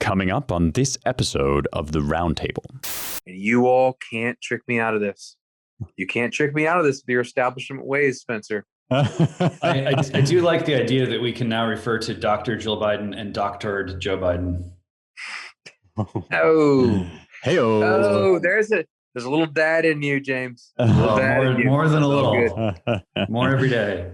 Coming up on this episode of the Roundtable. And you all can't trick me out of this. You can't trick me out of this with your establishment ways, Spencer. I do like the idea that we can now refer to Dr. Jill Biden and Dr. Joe Biden. Oh, Hey-o. oh, there's a little dad in you, James. More than a little. Good. More every day.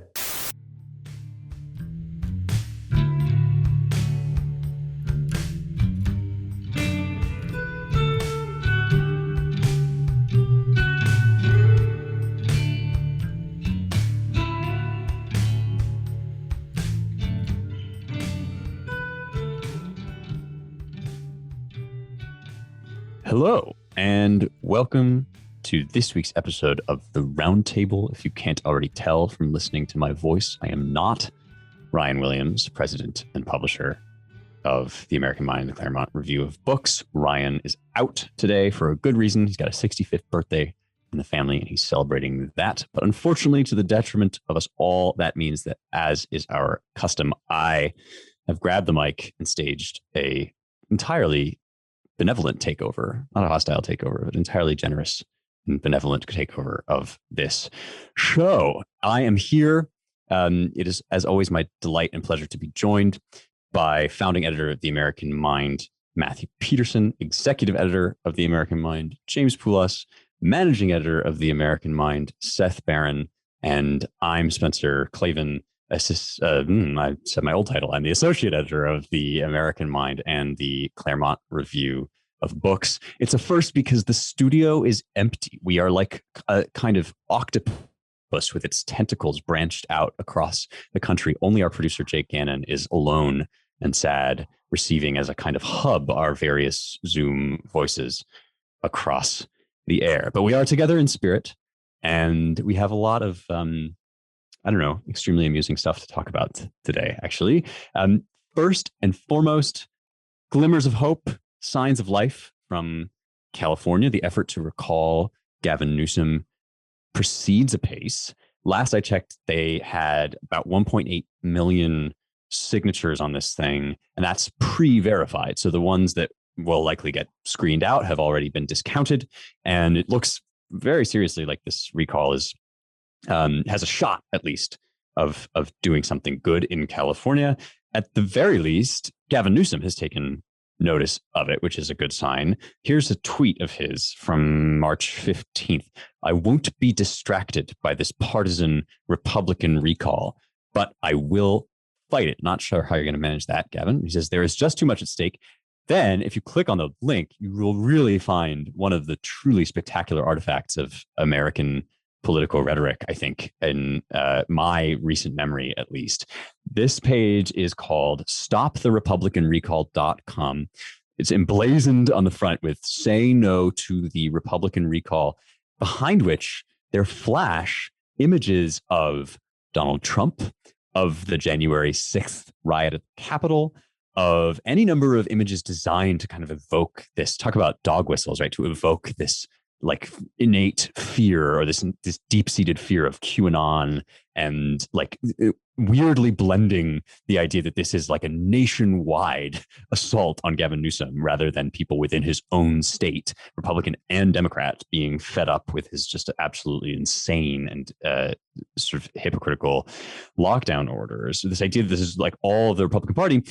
Hello, and welcome to this week's episode of the Roundtable. If you can't already tell from listening to my voice, I am not Ryan Williams, president and publisher of The American Mind, the Claremont Review of Books. Ryan is out today for a good reason. He's got a 65th birthday in the family, and he's celebrating that. But unfortunately, to the detriment of us all, that means that, as is our custom, I have grabbed the mic and staged a entirely benevolent takeover, not a hostile takeover, but entirely generous and benevolent takeover of this show. I am here. It is, as always, my delight and pleasure to be joined by founding editor of The American Mind, Matthew Peterson, executive editor of The American Mind, James Poulos, managing editor of The American Mind, Seth Barron, and I'm Spencer Clavin. I said my old title. I'm the associate editor of The American Mind and the Claremont Review of Books. It's a first because the studio is empty. We are like a kind of octopus with its tentacles branched out across the country. Only our producer, Jake Gannon, is alone and sad, receiving as a kind of hub our various Zoom voices across the air. But we are together in spirit, and we have a lot of extremely amusing stuff to talk about today, actually. First and foremost, glimmers of hope, signs of life from California. The effort to recall Gavin Newsom proceeds apace. Last I checked, they had about 1.8 million signatures on this thing, and that's pre-verified. So the ones that will likely get screened out have already been discounted, and it looks very seriously like this recall is has a shot, at least, of doing something good in California. At the very least, Gavin Newsom has taken notice of it, which is a good sign. Here's a tweet of his from March 15th. I won't be distracted by this partisan Republican recall, but I will fight it. Not sure how you're going to manage that, Gavin. He says, there is just too much at stake. Then, if you click on the link, you will really find one of the truly spectacular artifacts of American political rhetoric, I think, in my recent memory, at least. This page is called stoptherepublicanrecall.com. It's emblazoned on the front with "Say No to the Republican Recall," behind which there flash images of Donald Trump, of the January 6th riot at the Capitol, of any number of images designed to kind of evoke this, talk about dog whistles, right? To evoke this like innate fear, or this deep-seated fear of QAnon, and like weirdly blending the idea that this is like a nationwide assault on Gavin Newsom rather than people within his own state, Republican and Democrat, being fed up with his just absolutely insane and sort of hypocritical lockdown orders. This idea that this is like all of the Republican Party,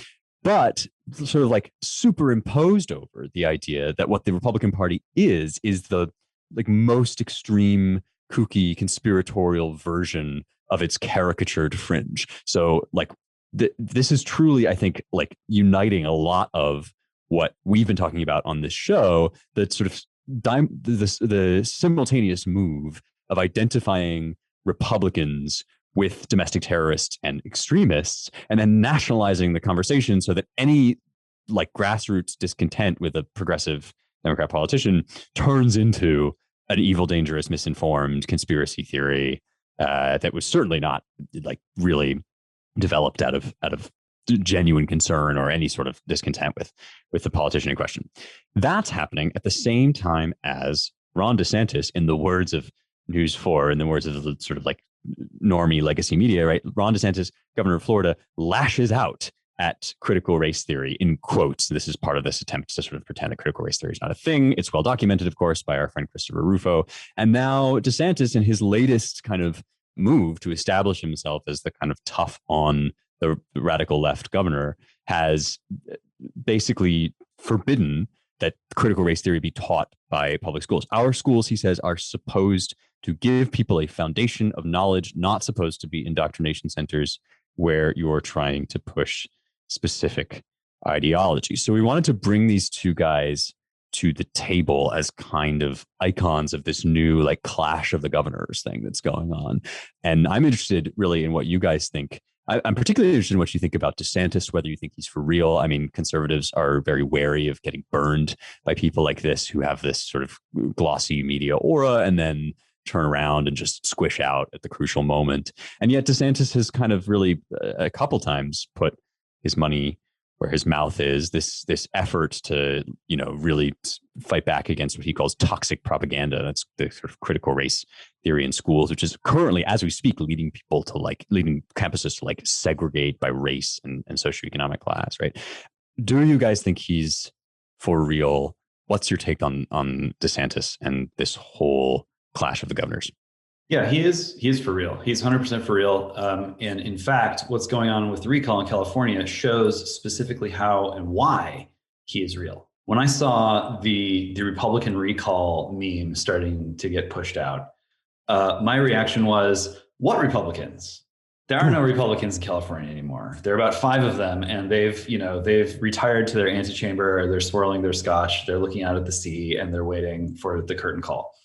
but sort of like superimposed over the idea that what the Republican Party is the like most extreme, kooky, conspiratorial version of its caricatured fringe. So like this is truly, I think, like uniting a lot of what we've been talking about on this show, that sort of the simultaneous move of identifying Republicans with domestic terrorists and extremists, and then nationalizing the conversation so that any like grassroots discontent with a progressive Democrat politician turns into an evil, dangerous, misinformed conspiracy theory that was certainly not like really developed out of genuine concern or any sort of discontent with the politician in question. That's happening at the same time as Ron DeSantis, in the words of News 4, in the words of the sort of like normie legacy media, right? Ron DeSantis, governor of Florida, lashes out at critical race theory, in quotes. This is part of this attempt to sort of pretend that critical race theory is not a thing. It's well documented, of course, by our friend Christopher Rufo. And now DeSantis, in his latest kind of move to establish himself as the kind of tough on the radical left governor, has basically forbidden that critical race theory be taught by public schools. Our schools, he says, are supposed to give people a foundation of knowledge, not supposed to be indoctrination centers where you're trying to push specific ideology. So we wanted to bring these two guys to the table as kind of icons of this new like clash of the governors thing that's going on. And I'm interested really in what you guys think. I'm particularly interested in what you think about DeSantis, whether you think he's for real. I mean, conservatives are very wary of getting burned by people like this who have this sort of glossy media aura and then turn around and just squish out at the crucial moment. And yet DeSantis has kind of really a couple times put his money where his mouth is, this effort to, you know, really fight back against what he calls toxic propaganda. That's the sort of critical race theory in schools, which is currently, as we speak, leading campuses to like segregate by race and socioeconomic class, right? Do you guys think he's for real? What's your take on DeSantis and this whole clash of the governors? Yeah, he is for real. He's 100% for real. And in fact, what's going on with the recall in California shows specifically how and why he is real. When I saw the Republican recall meme starting to get pushed out, my reaction was, what Republicans? There are no Republicans in California anymore. There are about 5 of them, and they've retired to their antechamber. They're swirling their scotch. They're looking out at the sea, and they're waiting for the curtain call.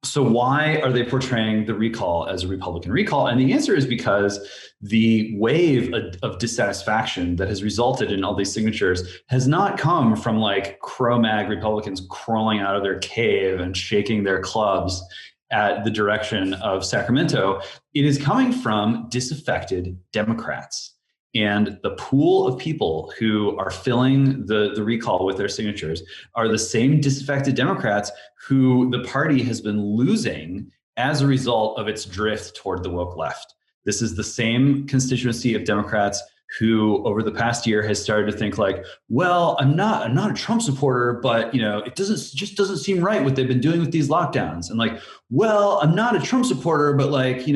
So why are they portraying the recall as a Republican recall? And the answer is because the wave of dissatisfaction that has resulted in all these signatures has not come from like Cro-Mag Republicans crawling out of their cave and shaking their clubs at the direction of Sacramento. It is coming from disaffected Democrats. And the pool of people who are filling the recall with their signatures are the same disaffected Democrats who the party has been losing as a result of its drift toward the woke left. This is the same constituency of Democrats who over the past year has started to think like, well, I'm not a Trump supporter, but it just doesn't seem right what they've been doing with these lockdowns. And like, well, I'm not a Trump supporter, but like,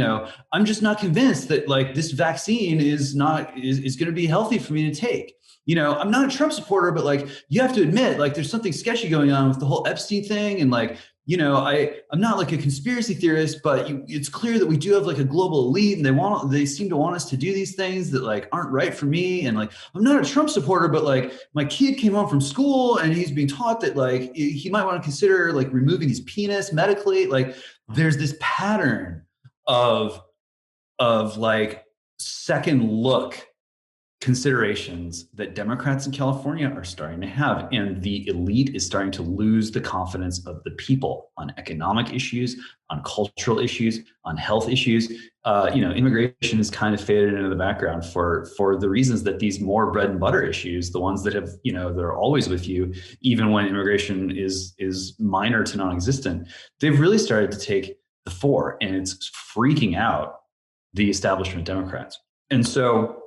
I'm just not convinced that like this vaccine is going to be healthy for me to take. I'm not a Trump supporter, but like, you have to admit, like, there's something sketchy going on with the whole Epstein thing. And like, I'm not like a conspiracy theorist, but it's clear that we do have like a global elite and they seem to want us to do these things that like aren't right for me. And like, I'm not a Trump supporter, but like my kid came home from school and he's being taught that like he might want to consider like removing his penis medically. Like there's this pattern of like second look considerations that Democrats in California are starting to have. And the elite is starting to lose the confidence of the people on economic issues, on cultural issues, on health issues. Immigration has kind of faded into the background for the reasons that these more bread and butter issues, the ones that have, that are always with you, even when immigration is minor to non-existent, they've really started to take the fore, and it's freaking out the establishment Democrats. And so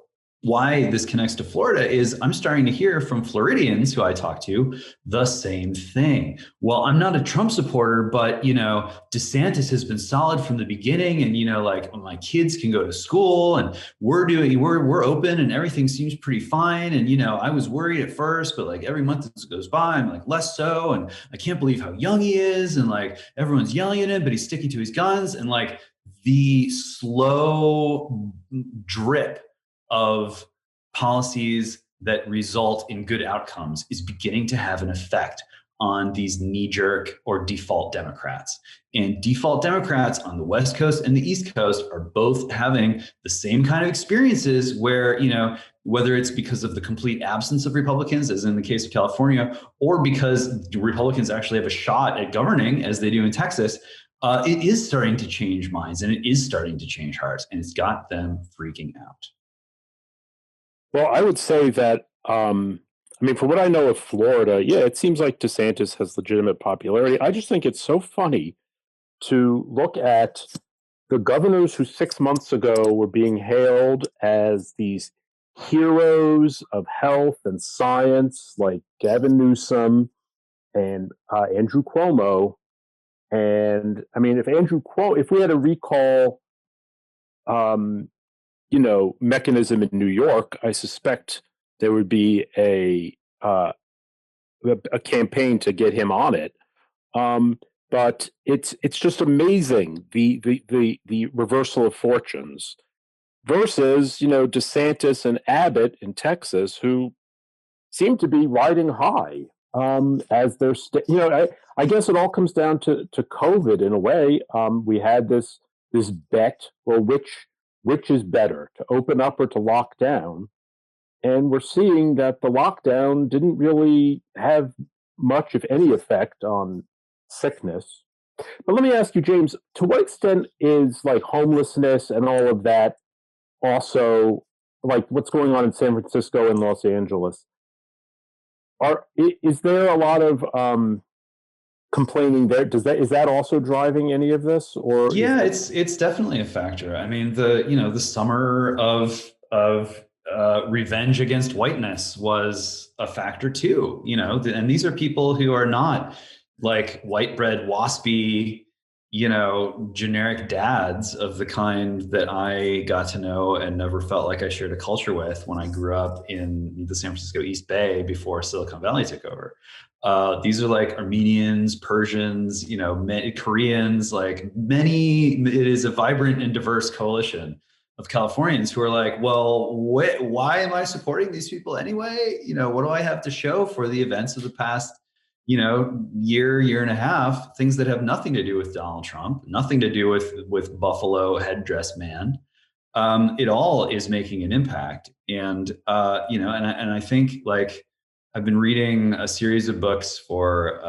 why this connects to Florida is I'm starting to hear from Floridians who I talk to the same thing. Well, I'm not a Trump supporter, but, DeSantis has been solid from the beginning. And, like my kids can go to school and we're open and everything seems pretty fine. And, I was worried at first, but like every month that goes by, I'm like less so. And I can't believe how young he is. And like everyone's yelling at him, but he's sticking to his guns. And like the slow drip of policies that result in good outcomes is beginning to have an effect on these knee-jerk or default Democrats. And default Democrats on the West Coast and the East Coast are both having the same kind of experiences where, whether it's because of the complete absence of Republicans, as in the case of California, or because Republicans actually have a shot at governing, as they do in Texas, it is starting to change minds and it is starting to change hearts, and it's got them freaking out. Well, I would say that, from what I know of Florida, yeah, it seems like DeSantis has legitimate popularity. I just think it's so funny to look at the governors who 6 months ago were being hailed as these heroes of health and science like Gavin Newsom and Andrew Cuomo. And I mean, if we had a recall, mechanism in New York, I suspect there would be a campaign to get him on it. But it's just amazing the reversal of fortunes versus DeSantis and Abbott in Texas, who seem to be riding high as their I guess it all comes down to COVID in a way. We had this bet, well, which is better, to open up or to lock down? And we're seeing that the lockdown didn't really have much, if any, effect on sickness. But let me ask you, James, to what extent is like homelessness and all of that also, like what's going on in San Francisco and Los Angeles? Is there a lot of complaining there? Is that also driving any of this? Or yeah, it's definitely a factor. I mean, the summer of revenge against whiteness was a factor too. And these are people who are not like white bread waspy, generic dads of the kind that I got to know and never felt like I shared a culture with when I grew up in the San Francisco East Bay before Silicon Valley took over. These are like Armenians, Persians, Koreans, like it is a vibrant and diverse coalition of Californians who are like, well, why am I supporting these people anyway? What do I have to show for the events of the past year and a half, things that have nothing to do with Donald Trump, nothing to do with Buffalo headdress man. It all is making an impact. And, and I think like I've been reading a series of books for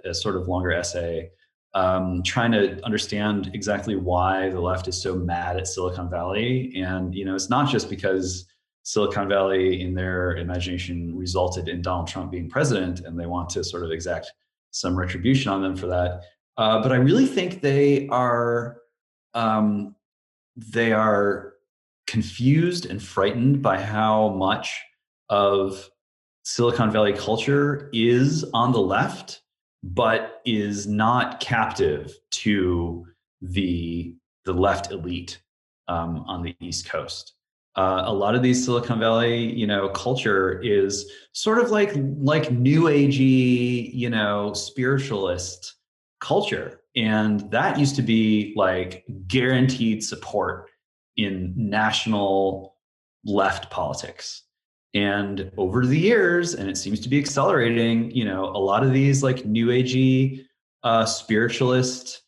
a sort of longer essay, trying to understand exactly why the left is so mad at Silicon Valley. And, it's not just because Silicon Valley, in their imagination, resulted in Donald Trump being president, and they want to sort of exact some retribution on them for that. But I really think they are confused and frightened by how much of Silicon Valley culture is on the left, but is not captive to the left elite on the East Coast. A lot of these Silicon Valley, culture is sort of like new agey, spiritualist culture. And that used to be like guaranteed support in national left politics. And over the years, and it seems to be accelerating, a lot of these like new agey spiritualist,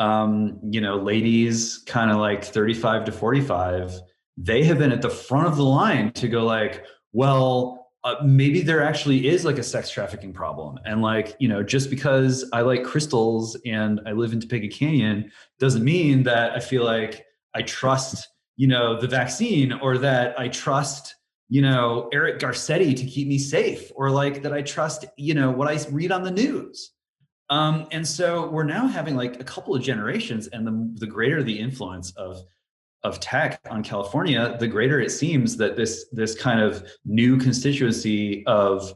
ladies kind of like 35 to 45, they have been at the front of the line to go like, well, maybe there actually is like a sex trafficking problem. And like, just because I like crystals and I live in Topeka Canyon doesn't mean that I feel like I trust, the vaccine, or that I trust, Eric Garcetti to keep me safe, or like that I trust, what I read on the news. And so we're now having like a couple of generations, and the greater the influence of tech on California, the greater it seems that this kind of new constituency of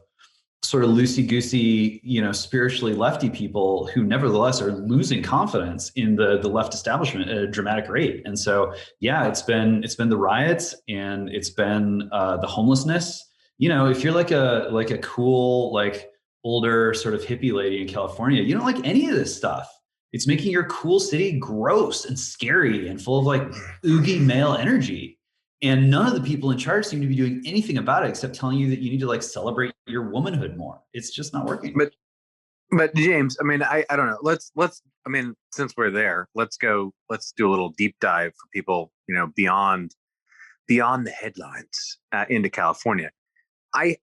sort of loosey-goosey, spiritually lefty people who nevertheless are losing confidence in the left establishment at a dramatic rate. And so, yeah, it's been the riots, and it's been the homelessness. If you're like a cool, like older sort of hippie lady in California, you don't like any of this stuff. It's making your cool city gross and scary and full of like oogie male energy. And none of the people in charge seem to be doing anything about it except telling you that you need to like celebrate your womanhood more. It's just not working. But James, I mean, I don't know. Let's I mean, since we're there, let's do a little deep dive for people, beyond the headlines into California. I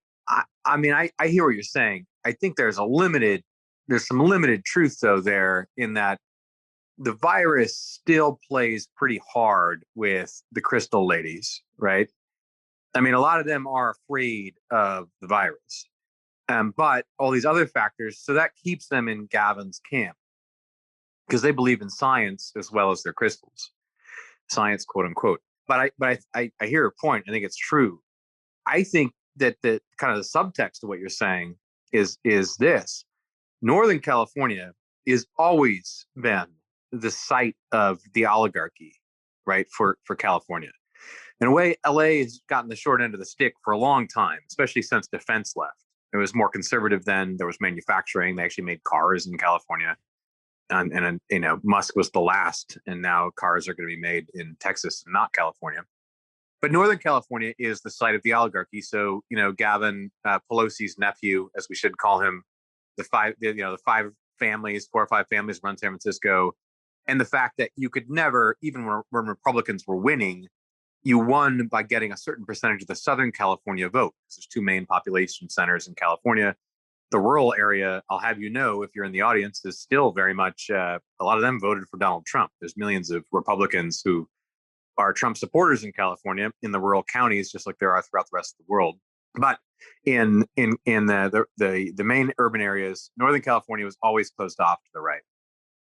mean, I hear what you're saying. I think there's some limited truth though there, in that the virus still plays pretty hard with the crystal ladies, right? I mean, a lot of them are afraid of the virus, but all these other factors, so that keeps them in Gavin's camp because they believe in science as well as their crystals, science, quote unquote. I hear your point. I think it's true. I think that the kind of the subtext of what you're saying is this: Northern California is always been the site of the oligarchy, right? For California. In a way, LA has gotten the short end of the stick for a long time, especially since defense left. It was more conservative then. There was manufacturing. They actually made cars in California. And Musk was the last, and now cars are going to be made in Texas and not California. But Northern California is the site of the oligarchy. So, Gavin Pelosi's nephew, as we should call him, the five families, 4 or 5 families run San Francisco. And the fact that you could never, even when Republicans were winning, you won by getting a certain percentage of the Southern California vote. There's 2 main population centers in California. The rural area, I'll have you know, if you're in the audience, is still very much, a lot of them voted for Donald Trump. There's millions of Republicans who are Trump supporters in California in the rural counties, just like there are throughout the rest of the world. But in the main urban areas, Northern California was always closed off to the right.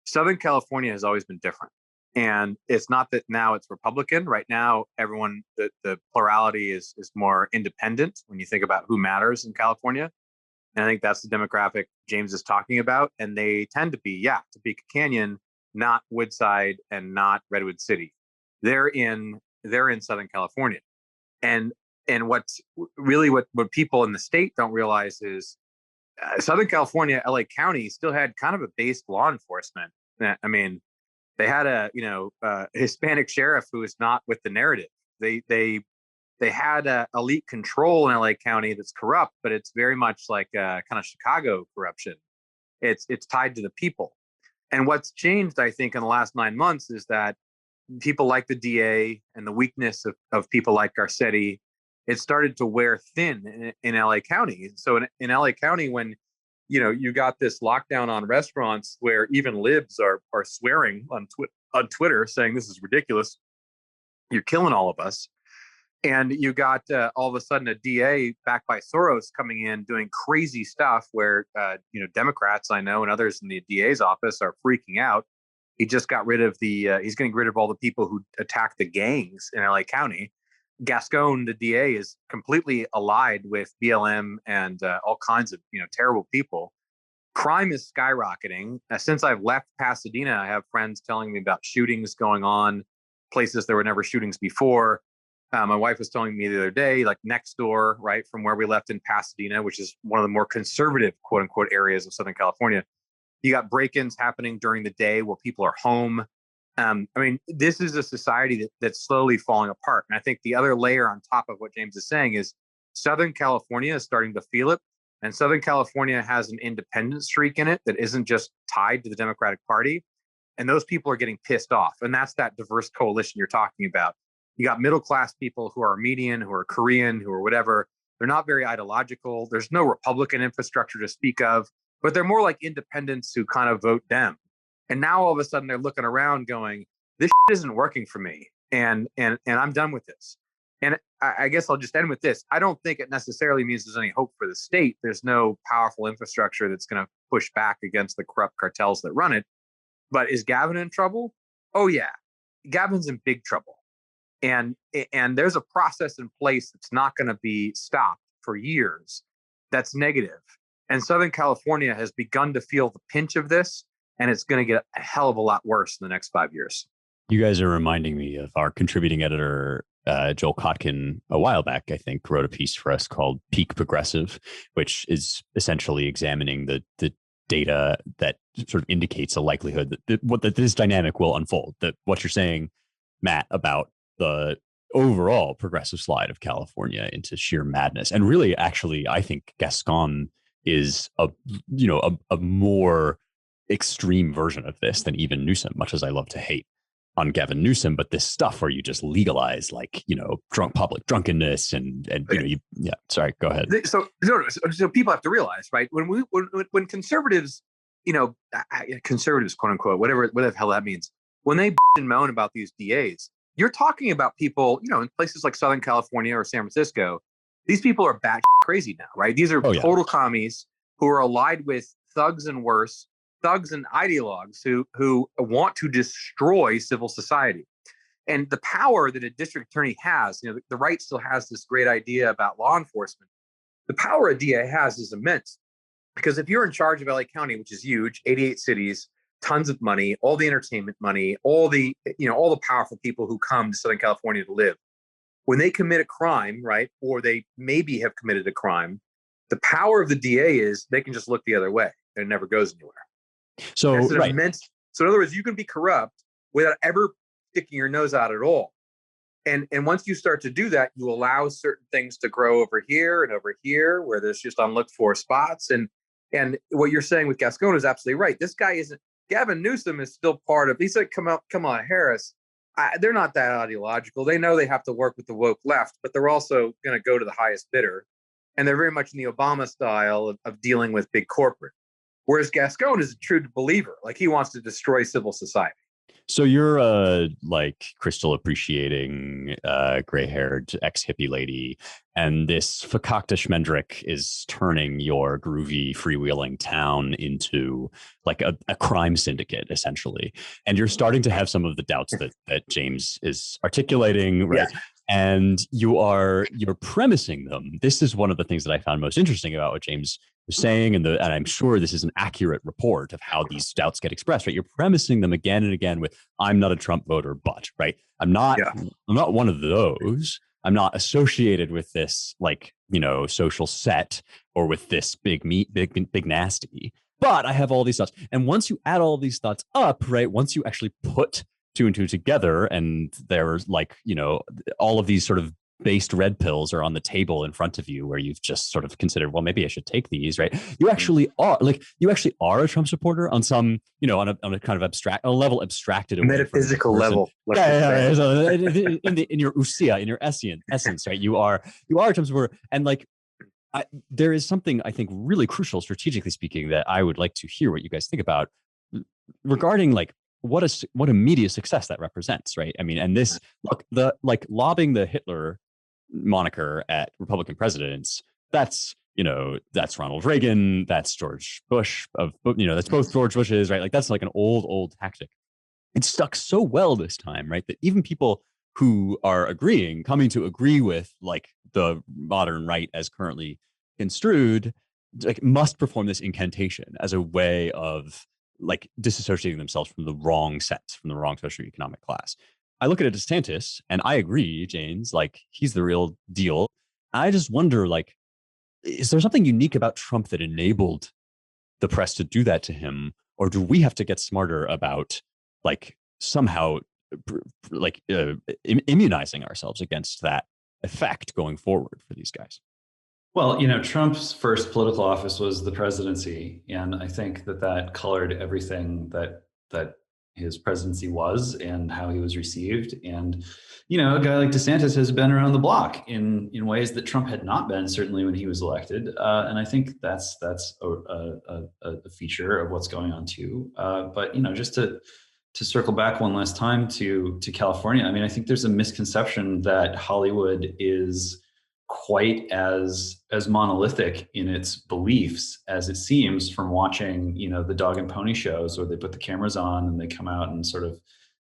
Southern California has always been different. And it's not that now it's Republican. Right now, everyone, the plurality is more independent when you think about who matters in California. And I think that's the demographic James is talking about. And they tend to be, Topeka Canyon, not Woodside and not Redwood City. They're in Southern California. And what's really what people in the state don't realize is Southern California, LA County still had kind of a based law enforcement. I mean, they had a Hispanic sheriff who is not with the narrative. They had elite control in LA County that's corrupt, but it's very much like kind of Chicago corruption. It's tied to the people. And what's changed, I think, in the last 9 months is that people like the DA and the weakness of people like Garcetti, it started to wear thin in LA County. So in LA County, when you got this lockdown on restaurants where even libs are swearing on Twitter saying this is ridiculous, you're killing all of us. And you got all of a sudden a DA backed by Soros coming in doing crazy stuff where Democrats I know and others in the DA's office are freaking out. He just got rid of he's getting rid of all the people who attacked the gangs in LA County. Gascon, the DA, is completely allied with BLM and all kinds of terrible people. Crime is skyrocketing. Since I've left Pasadena, I have friends telling me about shootings going on, places there were never shootings before. My wife was telling me the other day, like next door, right from where we left in Pasadena, which is one of the more conservative, quote unquote, areas of Southern California. You got break-ins happening during the day while people are home. This is a society that's slowly falling apart. And I think the other layer on top of what James is saying is Southern California is starting to feel it. And Southern California has an independent streak in it that isn't just tied to the Democratic Party. And those people are getting pissed off. And that's that diverse coalition you're talking about. You got middle-class people who are Armenian, who are Korean, who are whatever. They're not very ideological. There's no Republican infrastructure to speak of, but they're more like independents who kind of vote Dem. And now all of a sudden they're looking around going, this isn't working for me. And I'm done with this. And I guess I'll just end with this. I don't think it necessarily means there's any hope for the state. There's no powerful infrastructure that's going to push back against the corrupt cartels that run it. But is Gavin in trouble? Oh, yeah. Gavin's in big trouble. And there's a process in place that's not going to be stopped for years that's negative. And Southern California has begun to feel the pinch of this, and it's going to get a hell of a lot worse in the next 5 years. You guys are reminding me of our contributing editor, Joel Kotkin, a while back, I think, wrote a piece for us called Peak Progressive, which is essentially examining the data that sort of indicates a likelihood that this dynamic will unfold. That what you're saying, Matt, about the overall progressive slide of California into sheer madness. And really, actually, I think Gascon is a more extreme version of this than even Newsom, much as I love to hate on Gavin Newsom. But this stuff where you just legalize public drunkenness and sorry, go ahead. So people have to realize, right? When conservatives, conservatives, quote unquote, whatever the hell that means, when they and moan about these DAs, you're talking about people, in places like Southern California or San Francisco. These people are batshit crazy now, right? These are total commies who are allied with thugs and worse, thugs and ideologues who want to destroy civil society. And the power that a district attorney has, the right still has this great idea about law enforcement. The power a DA has is immense, because if you're in charge of LA County, which is huge, 88 cities, tons of money, all the entertainment money, all the powerful people who come to Southern California to live, when they commit a crime, right, or they maybe have committed a crime, the power of the DA is they can just look the other way and it never goes anywhere. So, right. Immense. So in other words, you can be corrupt without ever sticking your nose out at all. And once you start to do that, you allow certain things to grow over here and over here where there's just unlooked for spots. And what you're saying with Gascon is absolutely right. This guy isn't, Gavin Newsom is still part of, he's like Kamala Harris. They're not that ideological. They know they have to work with the woke left, but they're also going to go to the highest bidder. And they're very much in the Obama style of dealing with big corporate. Whereas Gascon is a true believer. Like, he wants to destroy civil society. So you're a crystal appreciating, gray-haired ex-hippie lady, and this fakakta Schmendrick is turning your groovy freewheeling town into like a crime syndicate, essentially. And you're starting to have some of the doubts that James is articulating, right? Yeah. And you're premising them. This is one of the things that I found most interesting about what James was saying, and I'm sure this is an accurate report of how these doubts get expressed, right? You're premising them again and again with, I'm not a Trump voter, but, right? I'm not one of those. I'm not associated with this, social set or with this big nasty, but I have all these thoughts. And once you add all these thoughts up, right? Once you actually put two and two together, and there's all of these sort of based red pills are on the table in front of you, where you've just sort of considered, well, maybe I should take these, right? You actually are a Trump supporter on some, on a kind of abstracted metaphysical level. Yeah. So in your usia, in your essence, right? You are a Trump supporter, and there is something I think really crucial, strategically speaking, that I would like to hear what you guys think about regarding what a media success that represents, right? I mean, and this, lobbing the Hitler moniker at Republican presidents, that's Ronald Reagan, that's George Bush, that's both George Bushes, right? That's like an old tactic. It stuck so well this time, right? That even people who are coming to agree with the modern right as currently construed, must perform this incantation as a way of disassociating themselves from the wrong sets, from the wrong socioeconomic class. I look at DeSantis and I agree, James, he's the real deal. I just wonder, is there something unique about Trump that enabled the press to do that to him? Or do we have to get smarter about somehow immunizing ourselves against that effect going forward for these guys? Well, Trump's first political office was the presidency, and I think that colored everything that his presidency was and how he was received. And a guy like DeSantis has been around the block in ways that Trump had not been, certainly when he was elected. And I think that's a feature of what's going on too. But just to circle back one last time to California, I mean, I think there's a misconception that Hollywood is quite as monolithic in its beliefs as it seems from watching, the dog and pony shows where they put the cameras on and they come out and sort of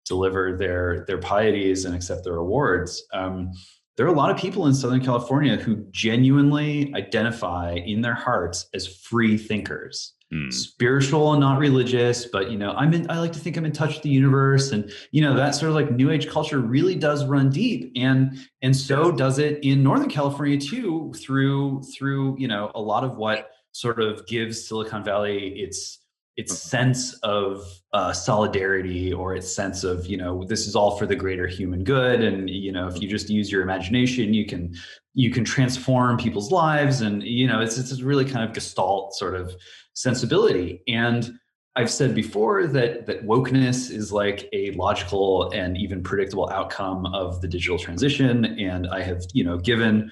deliver their pieties and accept their awards. There are a lot of people in Southern California who genuinely identify in their hearts as free thinkers. Spiritual and not religious, but I like to think I'm in touch with the universe, and that sort of new age culture really does run deep, and so does it in Northern California too, through a lot of what sort of gives Silicon Valley its sense of solidarity, or its sense of this is all for the greater human good, and if you just use your imagination, you can transform people's lives, and it's this really kind of Gestalt sort of sensibility. And I've said before that wokeness is like a logical and even predictable outcome of the digital transition. And I have, given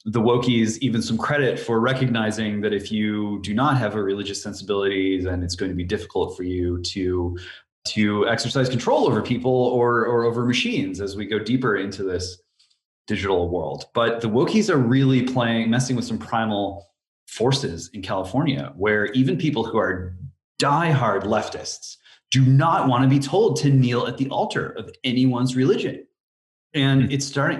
the wokies even some credit for recognizing that if you do not have a religious sensibility, then it's going to be difficult for you to exercise control over people or over machines as we go deeper into this digital world. But the wokies are really messing with some primal forces in California, where even people who are diehard leftists do not want to be told to kneel at the altar of anyone's religion. And it's starting,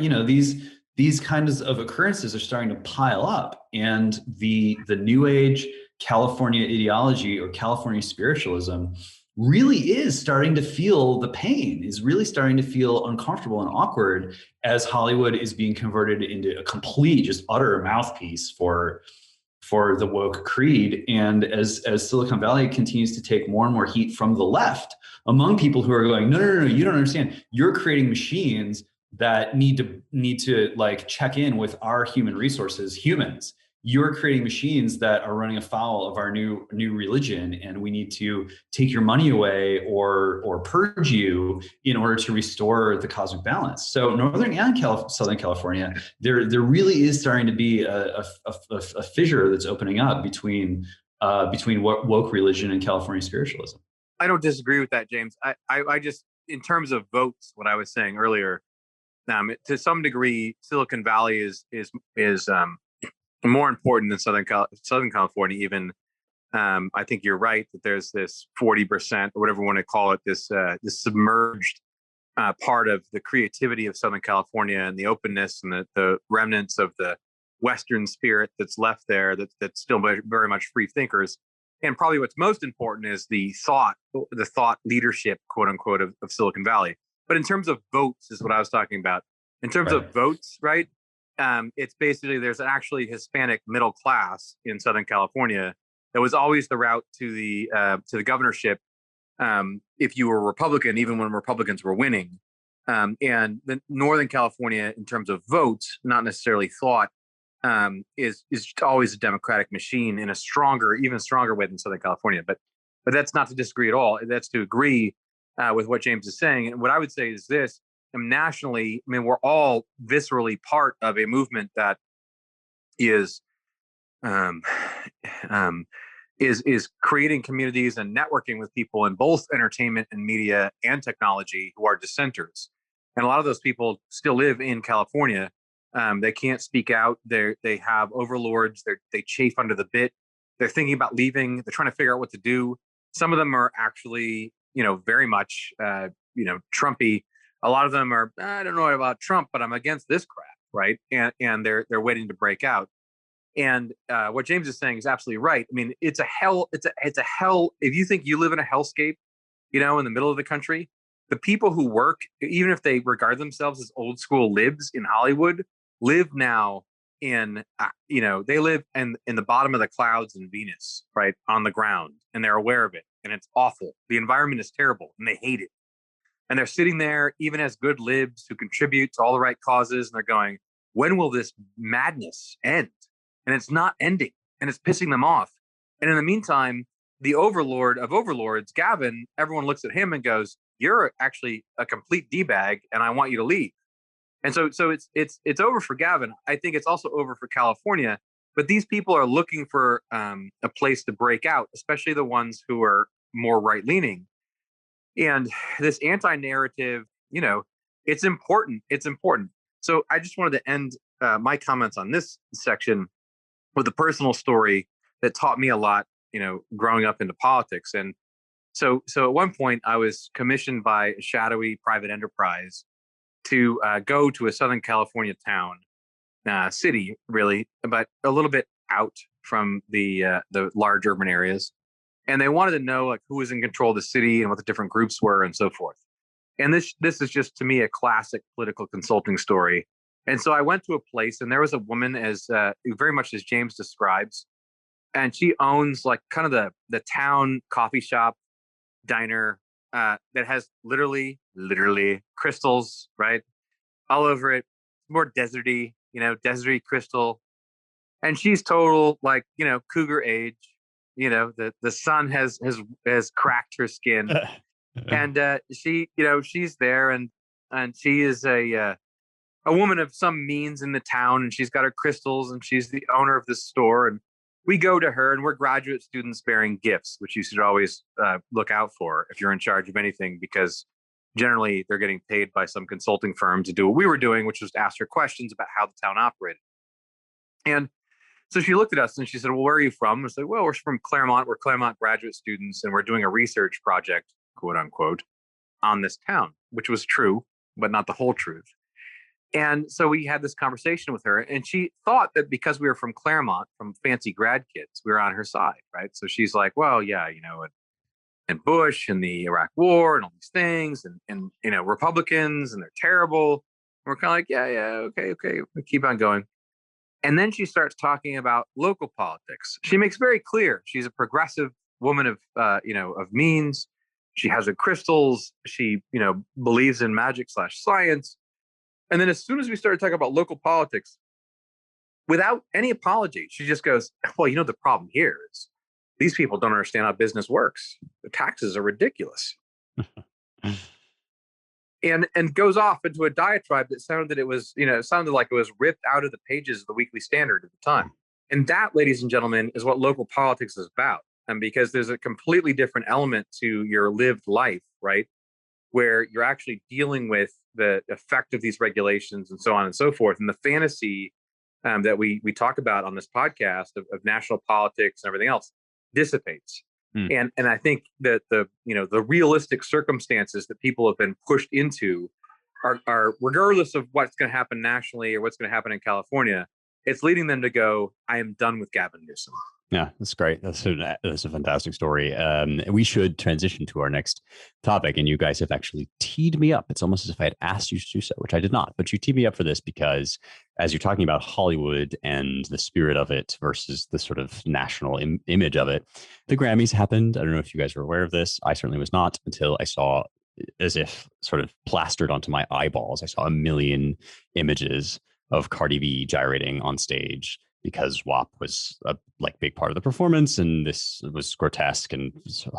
these kinds of occurrences are starting to pile up. And the New Age California ideology or California spiritualism really is starting to feel the pain, is really starting to feel uncomfortable and awkward as Hollywood is being converted into a complete, just utter mouthpiece for the woke creed. And as Silicon Valley continues to take more and more heat from the left among people who are going, no, you don't understand. You're creating machines that need to like check in with our human resources, humans. You're creating machines that are running afoul of our new religion, and we need to take your money away or purge you in order to restore the cosmic balance. So Northern and Southern California, there really is starting to be a fissure that's opening up between woke religion and California spiritualism. I don't disagree with that, James. I just, in terms of votes, what I was saying earlier, to some degree, Silicon Valley is more important than Southern California. Even I think you're right that there's this 40% or whatever you want to call it, this submerged part of the creativity of Southern California and the openness and the remnants of the Western spirit that's left there. That's still very much free thinkers. And probably what's most important is the thought leadership, quote unquote, of Silicon Valley. But in terms of votes, is what I was talking about. In terms of votes, right? It's basically there's an actually Hispanic middle class in Southern California that was always the route to the governorship if you were a Republican, even when Republicans were winning. And the Northern California, in terms of votes, not necessarily thought, is always a Democratic machine in even stronger way than Southern California. But that's not to disagree at all. That's to agree with what James is saying. And what I would say is this: nationally, I mean, we're all viscerally part of a movement that is creating communities and networking with people in both entertainment and media and technology who are dissenters. And a lot of those people still live in California. They can't speak out. They have overlords. They chafe under the bit. They're thinking about leaving. They're trying to figure out what to do. Some of them are actually, very much, Trumpy. A lot of them are, I don't know about Trump, but I'm against this crap, right? And they're waiting to break out. And what James is saying is absolutely right. I mean, it's a hell. It's a hell. If you think you live in a hellscape, in the middle of the country, the people who work, even if they regard themselves as old school libs in Hollywood, live now in, they live in the bottom of the clouds in Venus, right, on the ground, and they're aware of it, and it's awful. The environment is terrible, and they hate it. And they're sitting there, even as good libs who contribute to all the right causes, and they're going, when will this madness end? And it's not ending, and it's pissing them off. And in the meantime, the overlord of overlords, Gavin, everyone looks at him and goes, you're actually a complete D-bag, and I want you to leave. And so it's over for Gavin. I think it's also over for California. But these people are looking for a place to break out, especially the ones who are more right-leaning. And this anti-narrative, it's important. It's important. So I just wanted to end my comments on this section with a personal story that taught me a lot, growing up into politics. And so at one point I was commissioned by a shadowy private enterprise to go to a Southern California town, city, really, but a little bit out from the large urban areas. And they wanted to know like who was in control of the city and what the different groups were and so forth. And this is just, to me, a classic political consulting story. And so I went to a place, and there was a woman, as very much as James describes, and she owns like kind of the town coffee shop diner that has literally crystals, right, all over it. More deserty, deserty crystal. And she's total like, cougar age. The sun has cracked her skin. And she, she's there, and she is a woman of some means in the town, and she's got her crystals, and she's the owner of this store. And we go to her, and we're graduate students bearing gifts, which you should always look out for if you're in charge of anything, because generally they're getting paid by some consulting firm to do what we were doing, which was to ask her questions about how the town operated. And so she looked at us and she said, well, where are you from? I said, well, we're from Claremont. We're Claremont graduate students, and we're doing a research project quote unquote, on this town, which was true, but not the whole truth. And so we had this conversation with her, and she thought that because we were from Claremont, from fancy grad kids, we were on her side, right? So she's like, well, yeah, and Bush and the Iraq War and all these things, and Republicans, and they're terrible. And we're kind of like, yeah, okay, we keep on going. And then she starts talking about local politics. She makes very clear she's a progressive woman of means. She has her crystals. She believes in magic/science. And then as soon as we started talking about local politics, without any apology, she just goes, well, the problem here is these people don't understand how business works. The taxes are ridiculous. and goes off into a diatribe that sounded like it was ripped out of the pages of the Weekly Standard at the time. And that, ladies and gentlemen, is what local politics is about. And because there's a completely different element to your lived life, right? Where you're actually dealing with the effect of these regulations and so on and so forth. And the fantasy that we talk about on this podcast of national politics and everything else dissipates. And I think that the realistic circumstances that people have been pushed into are regardless of what's going to happen nationally or what's going to happen in California, it's leading them to go, I am done with Gavin Newsom. Yeah, that's great. That's a fantastic story. We should transition to our next topic, and you guys have actually teed me up. It's almost as if I had asked you to do so, which I did not. But you teed me up for this because as you're talking about Hollywood and the spirit of it versus the sort of national image of it, the Grammys happened. I don't know if you guys were aware of this. I certainly was not until I saw, as if sort of plastered onto my eyeballs, I saw a million images of Cardi B gyrating on stage, because WAP was a big part of the performance, and this was grotesque and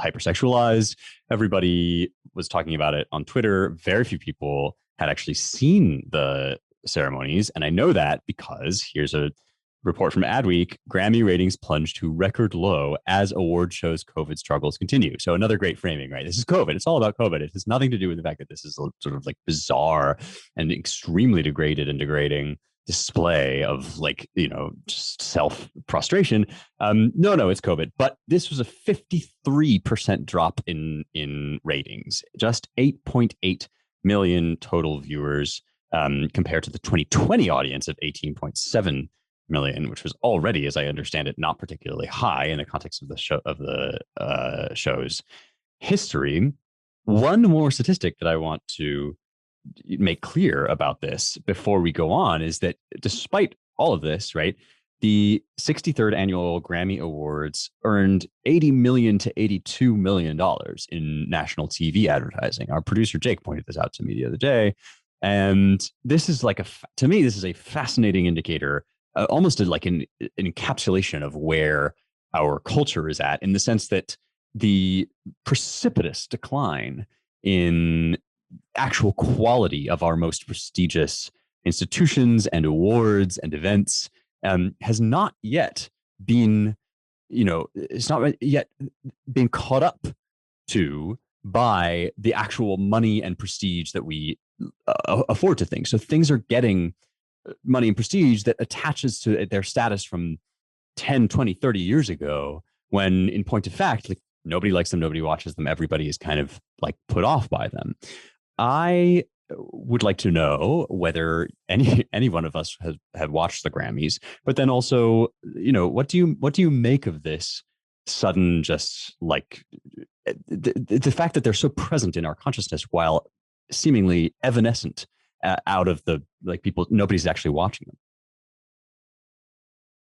hypersexualized. Everybody was talking about it on Twitter. Very few people had actually seen the ceremonies, and I know that because here's a report from Adweek: Grammy ratings plunged to record low as award shows COVID struggles continue. So another great framing, right? This is COVID. It's all about COVID. It has nothing to do with the fact that this is sort of bizarre and extremely degraded and degrading display of just self-prostration. No, it's COVID. But this was a 53% drop in ratings, just 8.8 million total viewers compared to the 2020 audience of 18.7 million, which was already, as I understand it, not particularly high in the context of the show's history. One more statistic that I want to make clear about this before we go on is that despite all of this, right, the 63rd annual Grammy Awards earned $80 million to $82 million in national TV advertising. Our producer Jake pointed this out to me the other day, and this is to me, this is a fascinating indicator, almost like an encapsulation of where our culture is at, in the sense that the precipitous decline in actual quality of our most prestigious institutions and awards and events has not yet been, it's not yet been caught up to by the actual money and prestige that we afford to things. So things are getting money and prestige that attaches to their status from 10, 20, 30 years ago, when in point of fact, nobody likes them, nobody watches them, everybody is kind of put off by them. I would like to know whether any one of us have watched the Grammys, but then also, what do you make of this sudden, just the fact that they're so present in our consciousness while seemingly evanescent out of the people, nobody's actually watching them.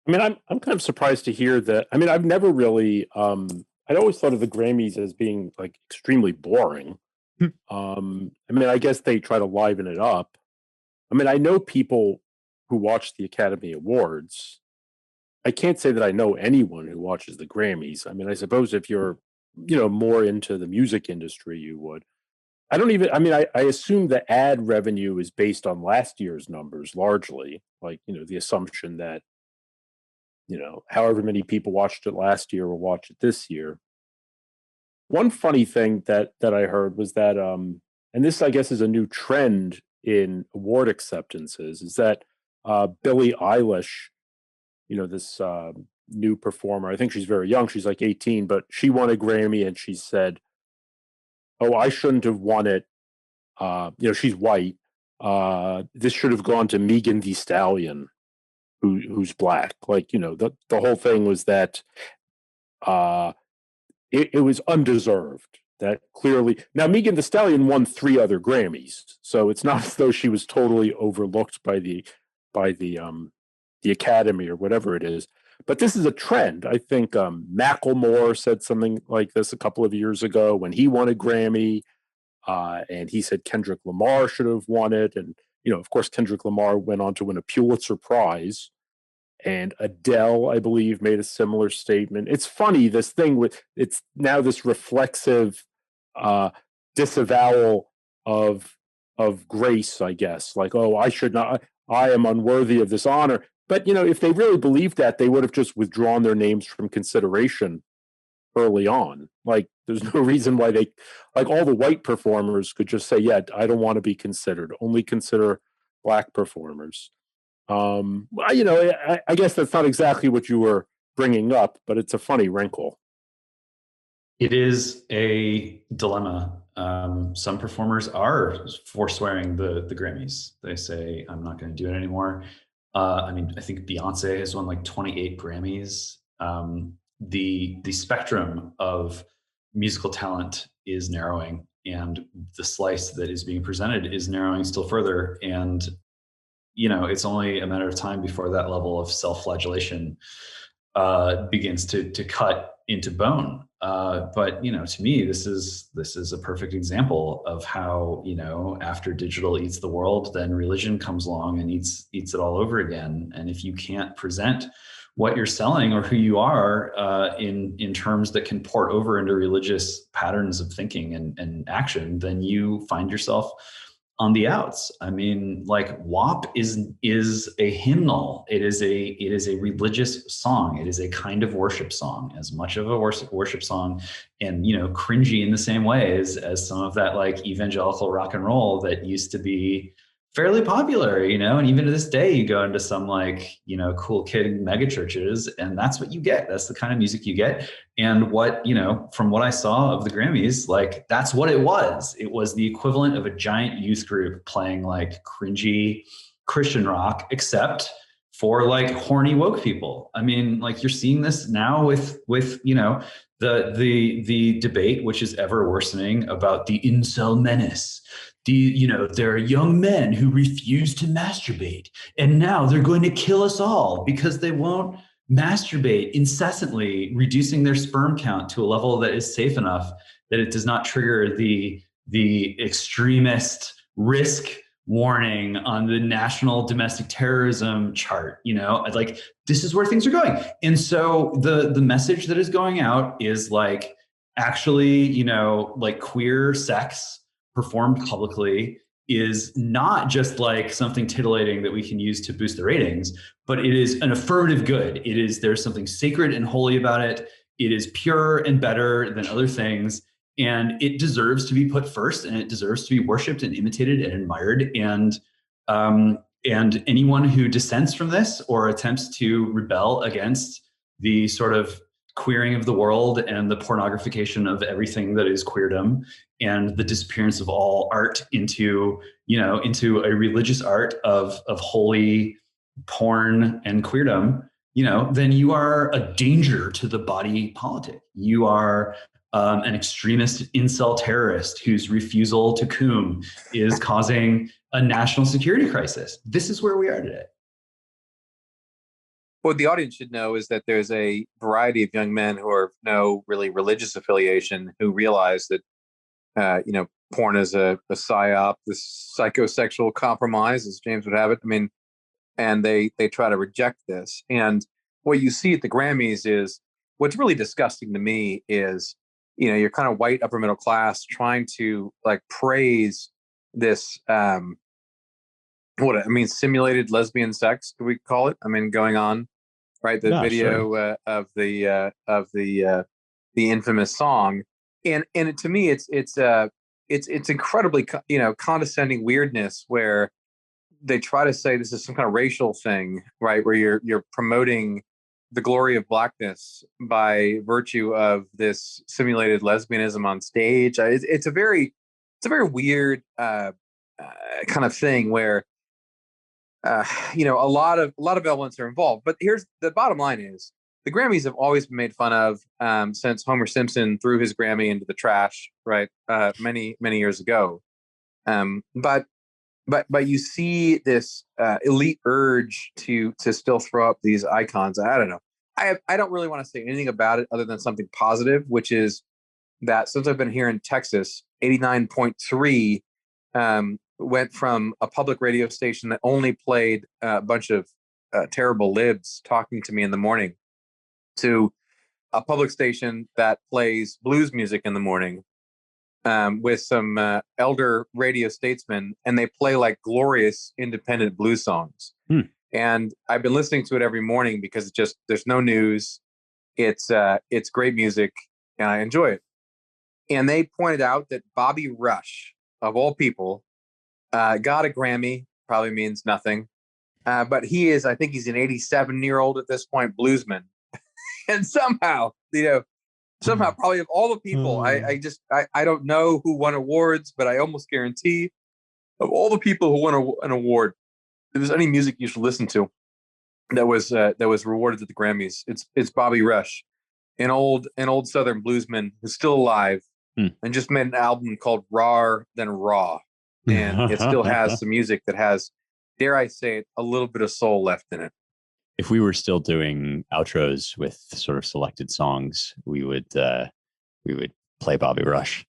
I mean, I'm kind of surprised to hear that. I mean, I've never really, I'd always thought of the Grammys as being extremely boring. I mean, I guess they try to liven it up. I mean, I know people who watch the Academy Awards. I can't say that I know anyone who watches the Grammys. I mean, I suppose if you're, more into the music industry, you would. I assume the ad revenue is based on last year's numbers largely, the assumption that, however many people watched it last year will watch it this year. One funny thing that I heard was that, and this I guess is a new trend in award acceptances, is that Billie Eilish, this new performer, I think she's very young, she's 18, but she won a Grammy, and she said, oh, I shouldn't have won it. She's white. This should have gone to Megan Thee Stallion, who's black. Like, the whole thing was that it was undeserved. That clearly, now Megan Thee Stallion won 3 other Grammys, so it's not as though she was totally overlooked by the Academy or whatever it is. But this is a trend. I think Macklemore said something like this a couple of years ago when he won a Grammy, and he said Kendrick Lamar should have won it. And, of course, Kendrick Lamar went on to win a Pulitzer Prize. And Adele, I believe, made a similar statement. It's funny, this thing with, it's now this reflexive disavowal of grace, I guess. Like, oh, I am unworthy of this honor. But, if they really believed that, they would have just withdrawn their names from consideration early on. Like, there's no reason why all the white performers could just say, yeah, I don't want to be considered. Only consider black performers. I guess that's not exactly what you were bringing up, but it's a funny wrinkle. It is a dilemma. Some performers are forswearing the Grammys. They say, I'm not going to do it anymore. I think Beyonce has won like 28 Grammys. The spectrum of musical talent is narrowing, and the slice that is being presented is narrowing still further. And it's only a matter of time before that level of self-flagellation begins to cut into bone. But to me, this is a perfect example of how after digital eats the world, then religion comes along and eats it all over again. And if you can't present what you're selling or who you are in terms that can port over into religious patterns of thinking and action, then you find yourself on the outs. WAP is a hymnal. It is a religious song. It is a kind of worship song, as much of a worship song, and cringy in the same way as some of that like evangelical rock and roll that used to be fairly popular, and even to this day, you go into some cool kid mega churches, and that's what you get. That's the kind of music you get. And what, from what I saw of the Grammys, that's what it was. It was the equivalent of a giant youth group playing like cringy Christian rock, except for like horny woke people. You're seeing this now with the debate, which is ever worsening, about the incel menace. There are young men who refuse to masturbate, and now they're going to kill us all because they won't masturbate incessantly, reducing their sperm count to a level that is safe enough that it does not trigger the extremist risk warning on the national domestic terrorism chart. This is where things are going. And so the message that is going out is actually, queer sex performed publicly is not just something titillating that we can use to boost the ratings, but it is an affirmative good. There's something sacred and holy about it. It is pure and better than other things. And it deserves to be put first, and it deserves to be worshiped and imitated and admired. And anyone who dissents from this or attempts to rebel against the sort of queering of the world and the pornographication of everything that is queerdom and the disappearance of all art into a religious art of holy porn and queerdom, then you are a danger to the body politic. You are an extremist incel terrorist whose refusal to cum is causing a national security crisis. This is where we are today. What the audience should know is that there's a variety of young men who are no really religious affiliation who realize that, porn is a psyop, this psychosexual compromise, as James would have it. And they try to reject this. And what you see at the Grammys is, what's really disgusting to me is, you're kind of white upper middle class trying to praise this, simulated lesbian sex, do we call it? Going on, right? The video sure. Of the infamous song, and to me, it's incredibly condescending weirdness where they try to say this is some kind of racial thing, right? Where you're promoting the glory of blackness by virtue of this simulated lesbianism on stage. It's a very weird kind of thing where a lot of elements are involved. But here's the bottom line: is the Grammys have always been made fun of since Homer Simpson threw his Grammy into the trash, right? Many years ago. But you see this elite urge to still throw up these icons. I don't know. I don't really want to say anything about it other than something positive, which is that since I've been here in Texas, 89.3 went from a public radio station that only played a bunch of terrible libs talking to me in the morning to a public station that plays blues music in the morning with some elder radio statesmen, and they play like glorious independent blues songs. And I've been listening to it every morning because there's no news. It's great music and I enjoy it. And they pointed out that Bobby Rush, of all people, got a Grammy. Probably means nothing. But I think he's an 87-year-old at this point, bluesman. And somehow, probably of all the people, I don't know who won awards, but I almost guarantee of all the people who won an award, if there's any music you should listen to that was rewarded at the Grammys, it's Bobby Rush, an old Southern bluesman who's still alive and just made an album called Raw Than Raw, and it still has some music that has, dare I say it, a little bit of soul left in it. If we were still doing outros with sort of selected songs, we would play Bobby Rush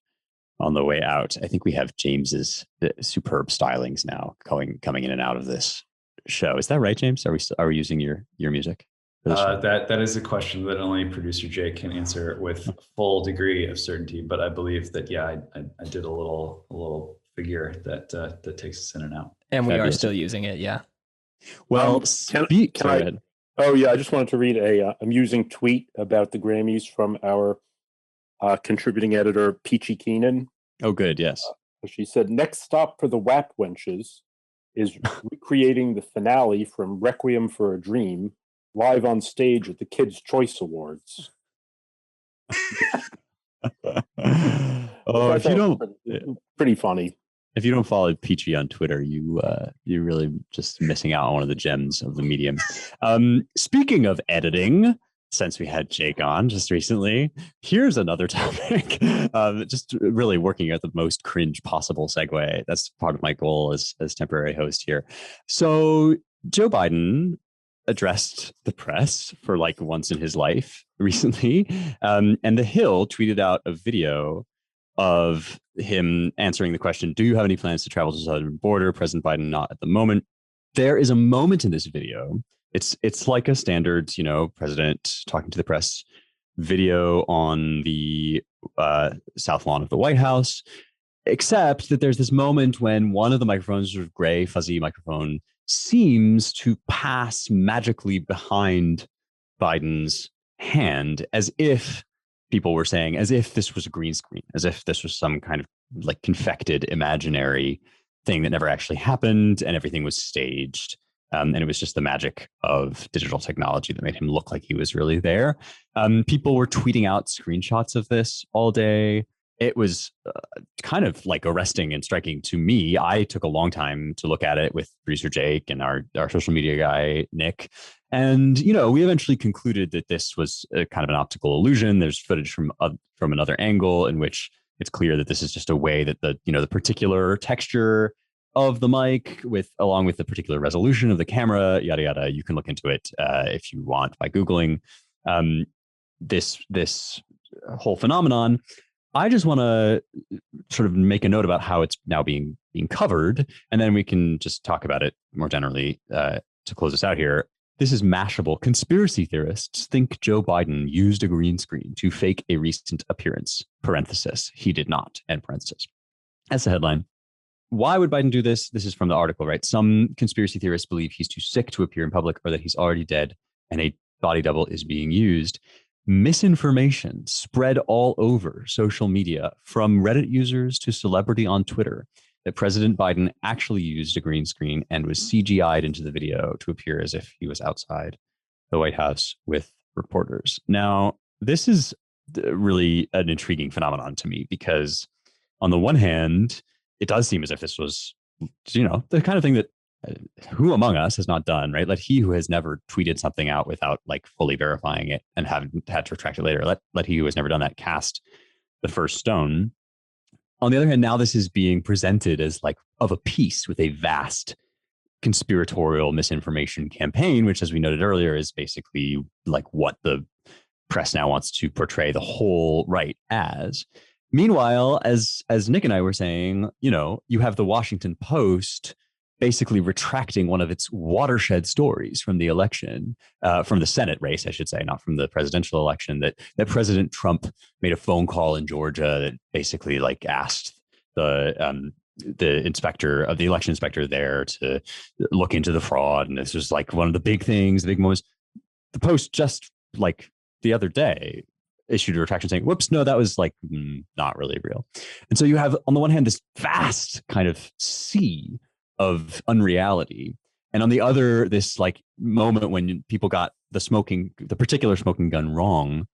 on the way out. I think we have James's superb stylings now coming in and out of this show. Is that right, James? Are we using your music? That is a question that only producer Jake can answer with full degree of certainty. But I believe that I did a little figure that takes us in and out. And we are still using it, yeah. Well, can I? Oh yeah, I just wanted to read a amusing tweet about the Grammys from our contributing editor Peachy Keenan. Oh, good, yes. She said, "Next stop for the WAP wenches is recreating the finale from Requiem for a Dream live on stage at the Kids' Choice Awards." If you don't, pretty funny. If you don't follow Peachy on Twitter, you're really just missing out on one of the gems of the medium. Speaking of editing, since we had Jake on just recently, here's another topic. Just really working at the most cringe possible segue. That's part of my goal as temporary host here. So Joe Biden addressed the press for like once in his life recently, and The Hill tweeted out a video of him answering the question, do you have any plans to travel to the southern border? President Biden, not at the moment. There is a moment in this video. It's like a standard, president talking to the press video on the south lawn of the White House, except that there's this moment when one of the microphones, sort of gray, fuzzy microphone, seems to pass magically behind Biden's hand, as if people were saying, as if this was a green screen, as if this was some kind of like confected imaginary thing that never actually happened and everything was staged. And it was just the magic of digital technology that made him look like he was really there. People were tweeting out screenshots of this all day. It was kind of like arresting and striking to me. I took a long time to look at it with producer Jake and our social media guy, Nick. And, we eventually concluded that this was a kind of an optical illusion. There's footage from another angle in which it's clear that this is just a way that the particular texture of the mic along with the particular resolution of the camera, yada, yada. You can look into it if you want by Googling this whole phenomenon. I just want to sort of make a note about how it's now being covered, and then we can just talk about it more generally to close us out here. This is Mashable. Conspiracy theorists think Joe Biden used a green screen to fake a recent appearance. Parenthesis. He did not. End parenthesis. That's the headline. Why would Biden do this? This is from the article, right? Some conspiracy theorists believe he's too sick to appear in public or that he's already dead and a body double is being used. Misinformation spread all over social media, from Reddit users to celebrity on Twitter, that President Biden actually used a green screen and was CGI'd into the video to appear as if he was outside the White House with reporters. Now, this is really an intriguing phenomenon to me because on the one hand, it does seem as if this was, the kind of thing that who among us has not done, right? Let he who has never tweeted something out without like fully verifying it and haven't had to retract it later, let he who has never done that cast the first stone. On the other hand, now this is being presented as like of a piece with a vast conspiratorial misinformation campaign, which, as we noted earlier, is basically like what the press now wants to portray the whole right as. Meanwhile, as Nick and I were saying, you have the Washington Post basically retracting one of its watershed stories from the election, from the Senate race, I should say, not from the presidential election, that President Trump made a phone call in Georgia that basically like asked the election inspector there to look into the fraud. And this was like one of the big things, the big moments. The Post just like the other day issued a retraction saying, whoops, no, that was like not really real. And so you have, on the one hand, this vast kind of sea of unreality. And on the other, this like moment when people got the particular smoking gun wrong.